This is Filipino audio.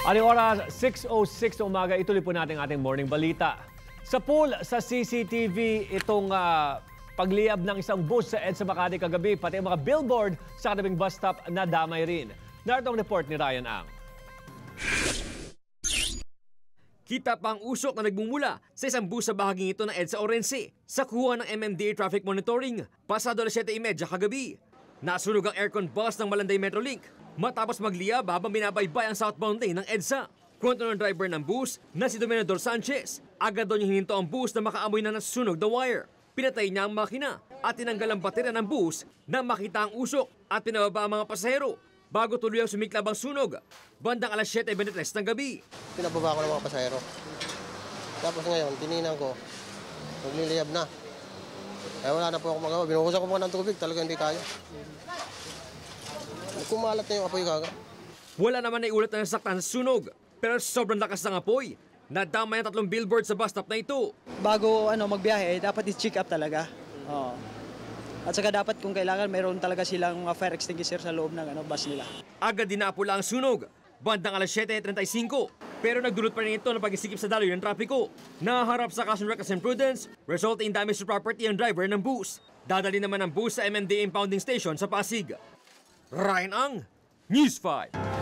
Aling oras, 6:06 na umaga, ituloy po natin ating morning balita. Sa pool sa CCTV, itong pagliyab ng isang bus sa EDSA Makati kagabi, pati ang mga billboard sa katabing bus stop na damay rin. Narito ang report ni Ryan Ang. Kita pa ang usok na nagmumula sa isang bus sa bahaging ito ng EDSA Orense sa kuha ng MMDA Traffic Monitoring pasado alas 7:30 kagabi. Nasunog ang aircon bus ng Malanday Metrolink matapos magliyab habang binabaybay ang southbound lane ng EDSA. Kwento ng driver ng bus na si Dominador Sanchez, agad daw niyang hininto ang bus na makaamoy na nasusunog na wire. Pinatay niya ang makina at tinanggal ang baterya ng bus na makita ang usok at pinababa ang mga pasahero bago tuloy ang sumiklab ang sunog. Bandang alas 7:23 ng gabi. Pinababa ko ng mga pasahero. Tapos ngayon, tininan ko, nagliliyab na. Wala na po ako magawa. Binuhusan ko mga ng tubig, talaga hindi kaya. Kumalat na yung apoy kaga. Wala naman na iulat na nasaktan sa sunog, pero sobrang lakas ng apoy. Nadamay ang 3 billboard sa bus stop na ito. Bago magbiyahe, dapat i-check up talaga. Oo. At saka dapat kung kailangan, mayroon talaga silang mga fire extinguisher sa loob ng bus nila. Agad din napula ang sunog, bandang alas 7:35. Pero nagdulot pa rin ito ng pag-isikip sa daloy ng trapiko. Naharap sa caution reckless imprudence, resulting in damage to property ang driver ng bus. Dadali naman ang bus sa MMDA impounding station sa Pasig. Ryan Ang, News 5.